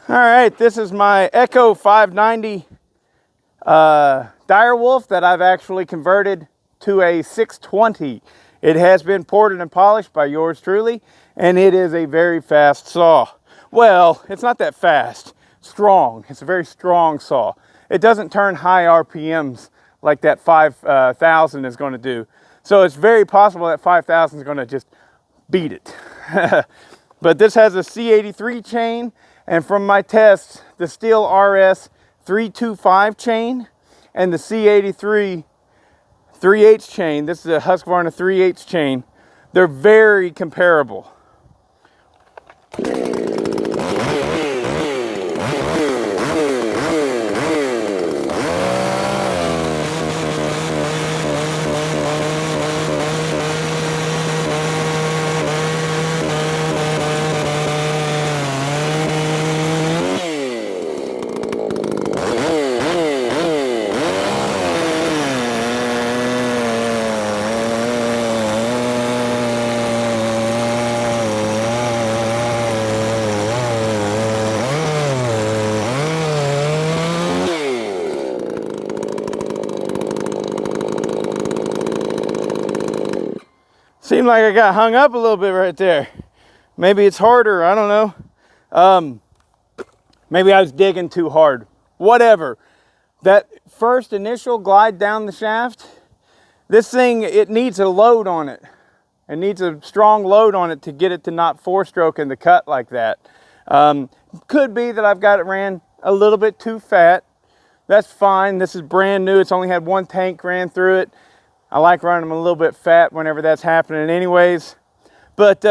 All right, this is my Echo 590 direwolf that I've actually converted to a 620. It has been ported and polished by yours truly, and it is a very fast saw. Well, it's not that fast, strong. It's a very strong saw. It doesn't turn high RPMs like that 5,000 is going to do. So it's very possible that 5,000 is going to just beat it. But this has a C83 chain, and from my tests, the Steel RS 325 chain and the C83 3/8 chain, this is a Husqvarna 3/8 chain, they're very comparable. Seemed like I got hung up a little bit right there. Maybe it's harder, I don't know. Maybe I was digging too hard. Whatever. That first initial glide down the shaft, this thing, it needs a load on it. It needs a strong load on it to get it to not four-stroke in the cut like that. Could be that I've got it ran a little bit too fat. That's fine. This is brand new. It's only had one tank ran through it. I like running them a little bit fat whenever that's happening anyways. But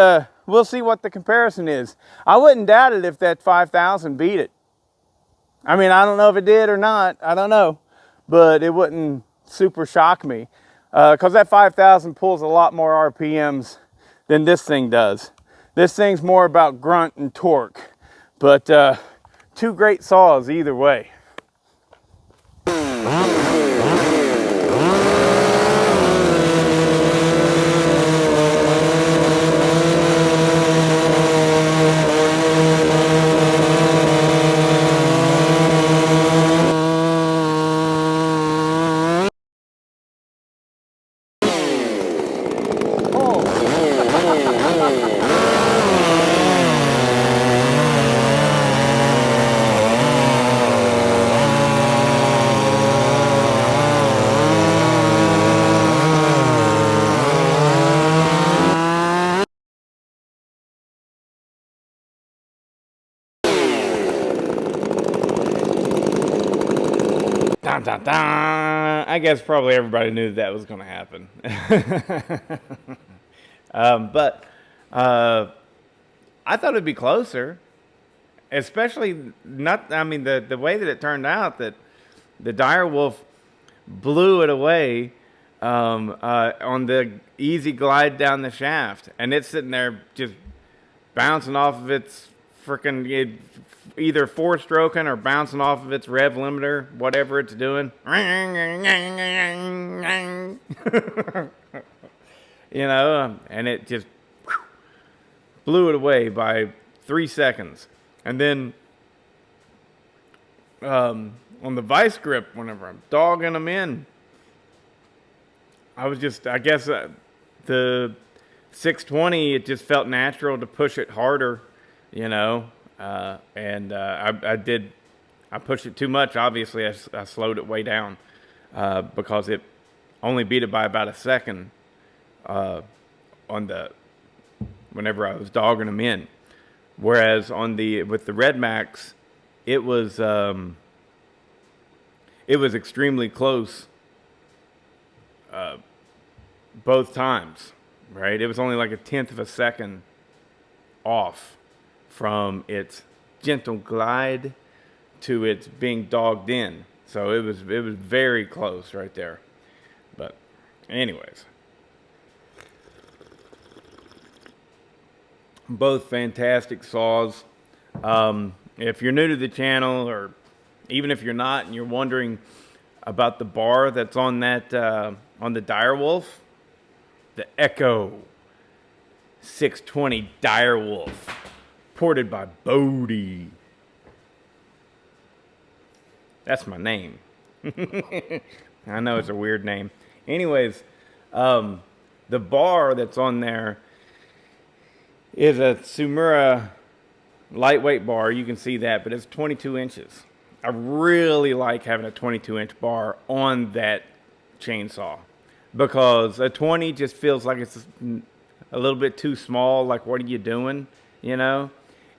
we'll see what the comparison is. I wouldn't doubt it if that 5,000 beat it. I mean, I don't know if it did or not. I don't know. But it wouldn't super shock me. Because that 5,000 pulls a lot more RPMs than this thing does. This thing's more about grunt and torque. But two great saws either way. Dun, dun, dun. I guess probably everybody knew that was going to happen. But I thought it'd be closer, especially not. I mean, the way that it turned out, that the direwolf blew it away on the easy glide down the shaft, and it's sitting there just bouncing off of its freaking either four-stroking or bouncing off of its rev limiter, whatever it's doing. You know, and it just blew it away by 3 seconds. And then on the vice grip, whenever I'm dogging them in, I was just, I guess the 620, it just felt natural to push it harder, you know. I pushed it too much. Obviously, I slowed it way down because it only beat it by about a second whenever I was dogging them in. Whereas with the Redmax, it was extremely close both times, right? It was only like 1/10 of a second off from its gentle glide to its being dogged in. So it was very close right there. But anyways, both fantastic saws. If you're new to the channel, or even if you're not and you're wondering about the bar that's on that on the direwolf, the Echo 620 direwolf, ported by Bodie. That's my name. I know it's a weird name. Anyways, the bar that's on there is a Sumura lightweight bar. You can see that, but it's 22 inches. I really like having a 22-inch bar on that chainsaw because a 20 just feels like it's a little bit too small. Like, what are you doing? You know?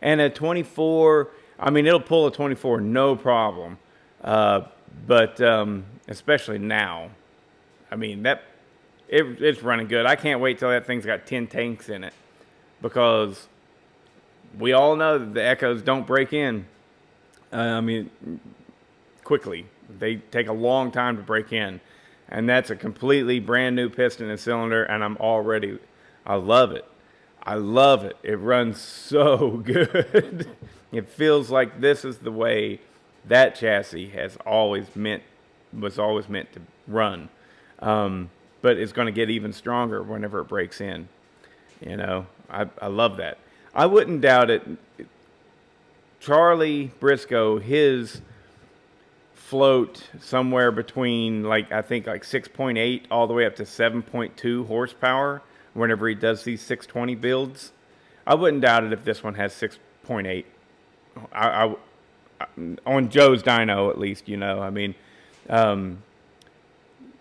And a 24, I mean, it'll pull a 24 no problem. But especially now, I mean, it's running good. I can't wait till that thing's got 10 tanks in it, because we all know that the Echoes don't break in. I mean, quickly. They take a long time to break in, and that's a completely brand new piston and cylinder, and I love it. I love it. It runs so good. It feels like this is the way that chassis was always meant to run. But it's going to get even stronger whenever it breaks in. You know, I love that. I wouldn't doubt it. Charlie Briscoe, his float somewhere between I think 6.8 all the way up to 7.2 horsepower whenever he does these 620 builds. I wouldn't doubt it if this one has 6.8. On Joe's dyno, at least, you know. I mean,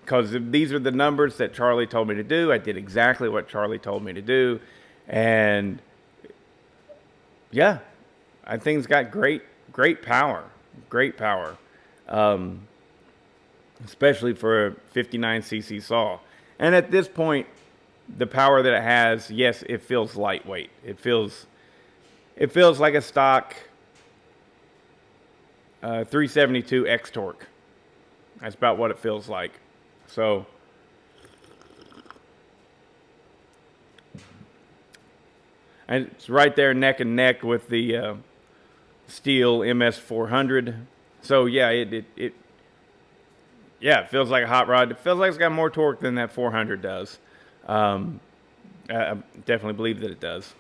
because these are the numbers that Charlie told me to do. I did exactly what Charlie told me to do, and yeah, I think it's got great power, especially for a 59cc saw. And at this point, the power that it has, yes, it feels lightweight. It feels like a stock 372 X torque. That's about what it feels like. So, and it's right there neck and neck with the Steel MS400. So yeah, it feels like a hot rod. It feels like it's got more torque than that 400 does. I definitely believe that it does.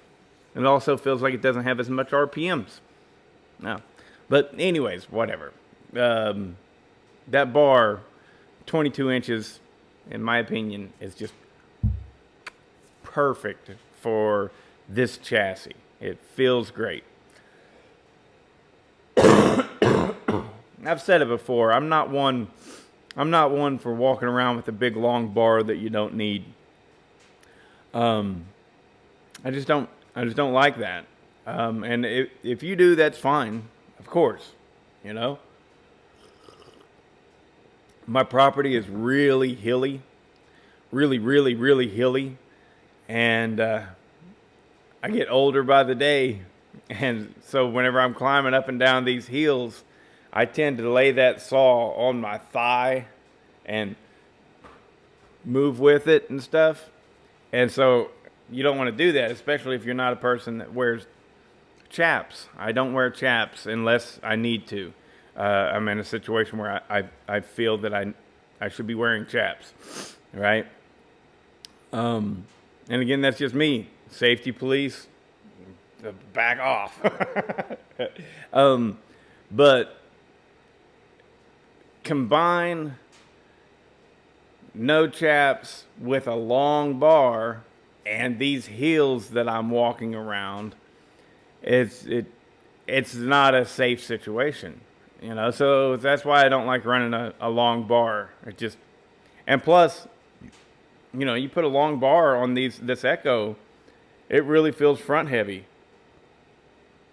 It also feels like it doesn't have as much RPMs. No. But anyways, whatever. That bar, 22 inches, in my opinion, is just perfect for this chassis. It feels great. I've said it before. I'm not one for walking around with a big long bar that you don't need. I just don't like that. And if you do, that's fine, of course. You know, my property is really hilly, really hilly, and I get older by the day, and so whenever I'm climbing up and down these hills, I tend to lay that saw on my thigh and move with it and stuff. And so you don't want to do that, especially if you're not a person that wears chaps. I don't wear chaps unless I need to. I'm in a situation where I feel that I should be wearing chaps, right? And again, that's just me. Safety police, back off. But combine no chaps with a long bar and these heels that I'm walking around, it's not a safe situation, you know. So that's why I don't like running a long bar. And plus, you know, you put a long bar on this Echo, it really feels front heavy.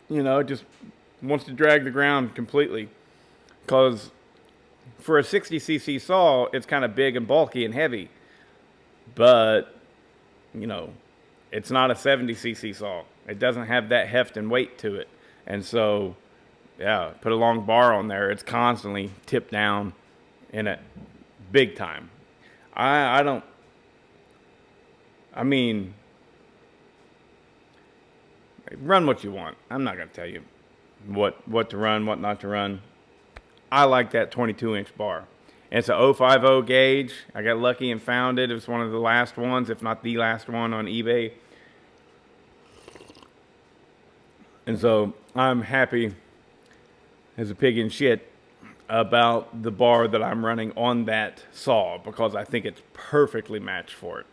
You know, it just wants to drag the ground completely. Because for a 60cc saw, it's kind of big and bulky and heavy. But, you know, it's not a 70cc saw. It doesn't have that heft and weight to it. And so, yeah, put a long bar on there, it's constantly tipped down in it big time. I mean, run what you want. I'm not going to tell you what to run, what not to run. I like that 22-inch bar. It's a 050 gauge. I got lucky and found it. It was one of the last ones, if not the last one, on eBay. And so I'm happy as a pig in shit about the bar that I'm running on that saw because I think it's perfectly matched for it.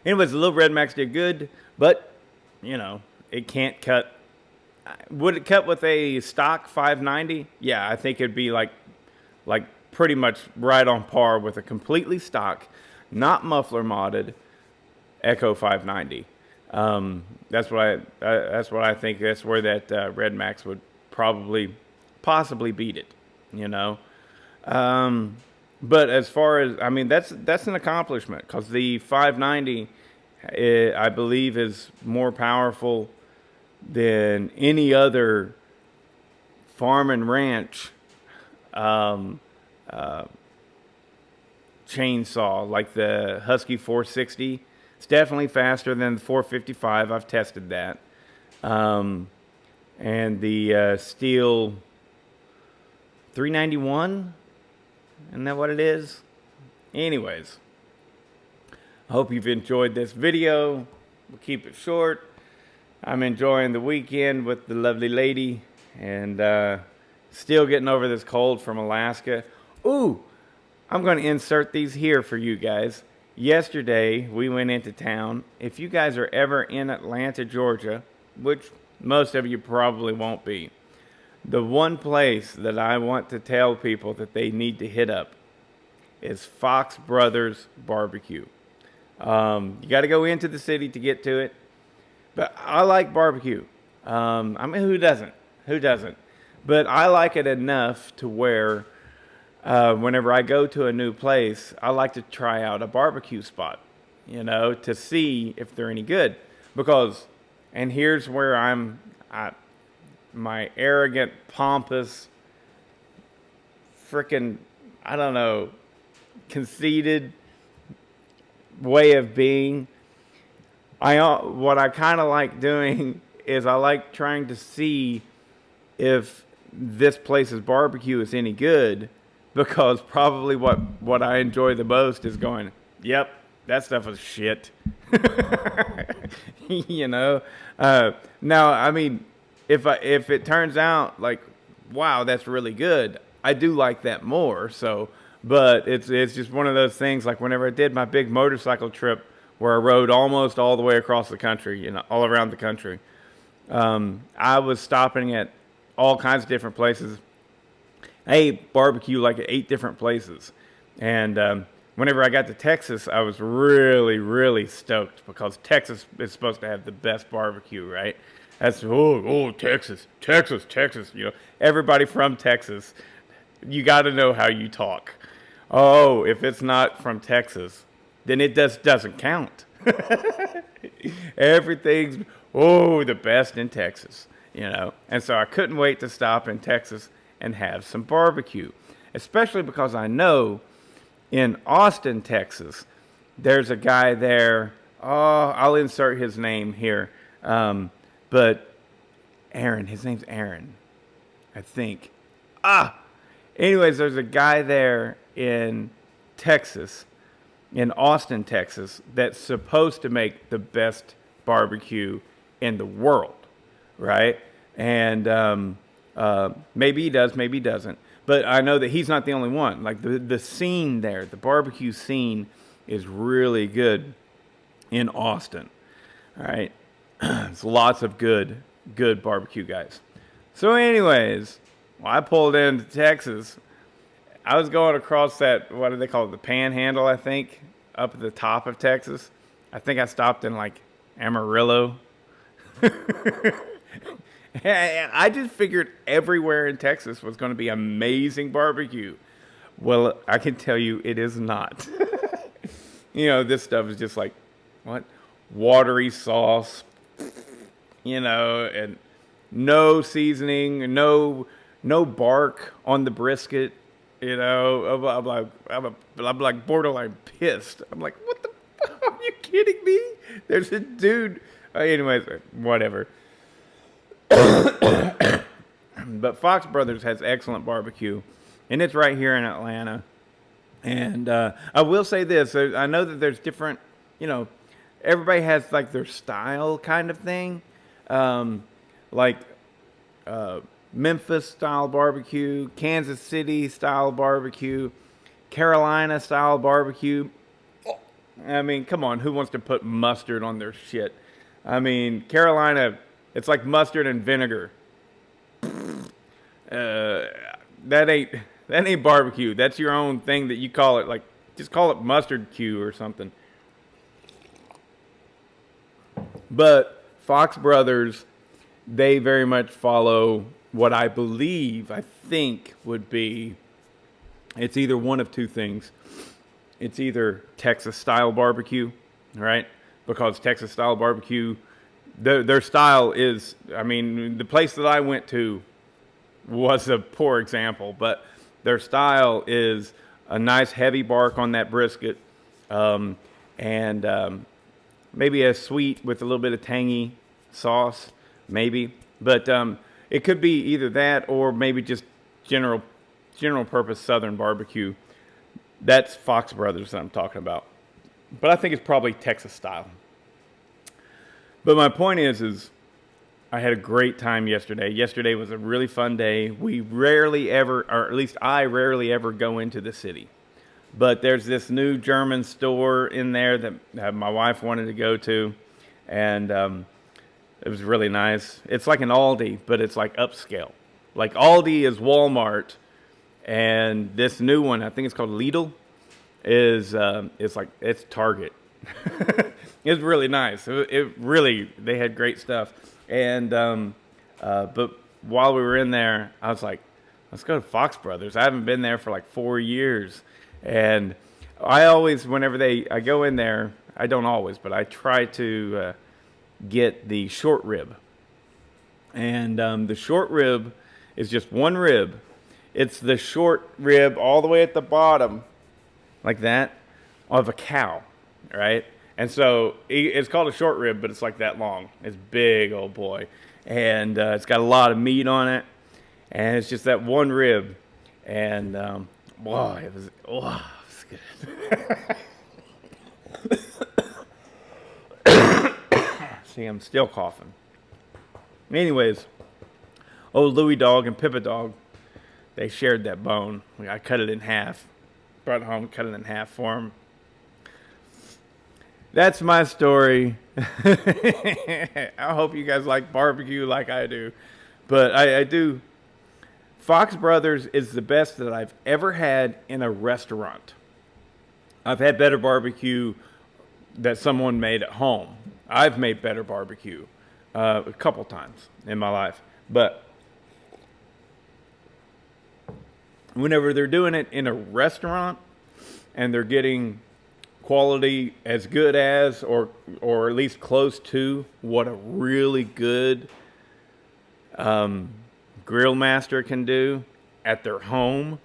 Anyways, the little Redmax did good, but, you know, it can't cut. Would it cut with a stock 590? Yeah, I think it'd be like pretty much right on par with a completely stock, not muffler modded Echo 590. That's what I think. That's where that Redmax would possibly beat it, you know. But as far as, I mean, that's an accomplishment because the 590, I believe, is more powerful than any other farm and ranch chainsaw, like the Husky 460. It's definitely faster than the 455. I've tested that. And the Steel 391, isn't that what it is? Anyways, I hope you've enjoyed this video. We'll keep it short. I'm enjoying the weekend with the lovely lady, and still getting over this cold from Alaska. Ooh, I'm going to insert these here for you guys. Yesterday, we went into town. If you guys are ever in Atlanta, Georgia, which most of you probably won't be, the one place that I want to tell people that they need to hit up is Fox Brothers Barbecue. You got to go into the city to get to it, but I like barbecue. I mean, who doesn't? Who doesn't? But I like it enough to where whenever I go to a new place, I like to try out a barbecue spot, you know, to see if they're any good. Because, and here's where my arrogant, pompous, freaking, I don't know, conceited way of being. What I kind of like doing is I like trying to see if this place's barbecue is any good, because probably what I enjoy the most is going, yep, that stuff is shit. You know? Now, I mean, if it turns out like, wow, that's really good, I do like that more. So, but it's just one of those things, like whenever I did my big motorcycle trip where I rode almost all the way across the country, you know, all around the country, I was stopping at all kinds of different places. I ate barbecue like at 8 different places. And whenever I got to Texas, I was really, really stoked because Texas is supposed to have the best barbecue, right? That's, Texas, you know, everybody from Texas, you got to know how you talk. Oh, if it's not from Texas, then it just doesn't count. Everything's, the best in Texas, you know. And so I couldn't wait to stop in Texas and have some barbecue, especially because I know in Austin, Texas, there's a guy there. Oh, I'll insert his name here. But Aaron, his name's Aaron, I think. Anyways, there's a guy there in Texas, in Austin, Texas, that's supposed to make the best barbecue in the world, right? And maybe he does, maybe he doesn't. But I know that he's not the only one. Like the scene there, the barbecue scene is really good in Austin. All right. There's lots of good barbecue guys. So anyways, when I pulled into Texas, I was going across that, what do they call it? The Panhandle, I think, up at the top of Texas. I think I stopped in like Amarillo. And I just figured everywhere in Texas was going to be amazing barbecue. Well, I can tell you it is not. You know, this stuff is just like, what? Watery sauce, you know, and no seasoning, no bark on the brisket, you know. I'm like borderline pissed. I'm like, what the fuck? Are you kidding me? There's a dude. Anyways, whatever. But Fox Brothers has excellent barbecue, and it's right here in Atlanta. And I will say this: I know that there's different, you know, everybody has like their style kind of thing. Like Memphis style barbecue, Kansas City style barbecue, Carolina style barbecue. I mean, come on, who wants to put mustard on their shit? I mean, Carolina, it's like mustard and vinegar. That ain't barbecue. That's your own thing that you call it. Like, just call it mustard Q or something. But Fox Brothers, they very much follow what I think would be, it's either one of two things. It's either Texas style barbecue, right? Because Texas style barbecue, their style is, I mean, the place that I went to was a poor example, but their style is a nice heavy bark on that brisket, and maybe a sweet with a little bit of tangy sauce, maybe. But it could be either that or maybe just general purpose Southern barbecue. That's Fox Brothers that I'm talking about. But I think it's probably Texas style. But my point is I had a great time yesterday. Yesterday was a really fun day. We rarely ever, or at least I rarely ever go into the city. But there's this new German store in there that my wife wanted to go to. And it was really nice. It's like an Aldi, but it's like upscale. Like Aldi is Walmart. And this new one, I think it's called Lidl, it's Target. It's really nice. They had great stuff. And but while we were in there, I was like, let's go to Fox Brothers. I haven't been there for like 4 years, and I always, whenever I go in there, I don't always, but I try to get the short rib. And the short rib is just one rib. It's the short rib all the way at the bottom, like that, of a cow, right? And so it's called a short rib, but it's like that long. It's big, old boy. And it's got a lot of meat on it. And it's just that one rib. And, it was good. See, I'm still coughing. Anyways, old Louie Dog and Pippa Dog, they shared that bone. I cut it in half. Brought it home, cut it in half for them. That's my story. I hope you guys like barbecue like I do. But I do. Fox Brothers is the best that I've ever had in a restaurant. I've had better barbecue that someone made at home. I've made better barbecue a couple times in my life. But whenever they're doing it in a restaurant and they're getting quality as good as or at least close to what a really good grill master can do at their home,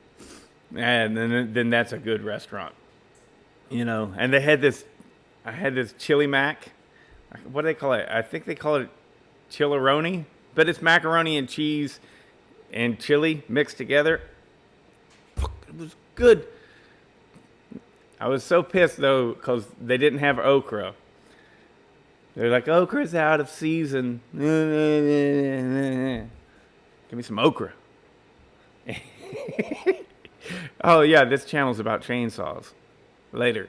and then that's a good restaurant, you know. And I had this chili mac. What do they call it? I think they call it chilleroni, but it's macaroni and cheese and chili mixed together. It was good. I was so pissed though because they didn't have okra. They're like, okra's out of season. Give me some okra. Oh yeah, this channel's about chainsaws. Later.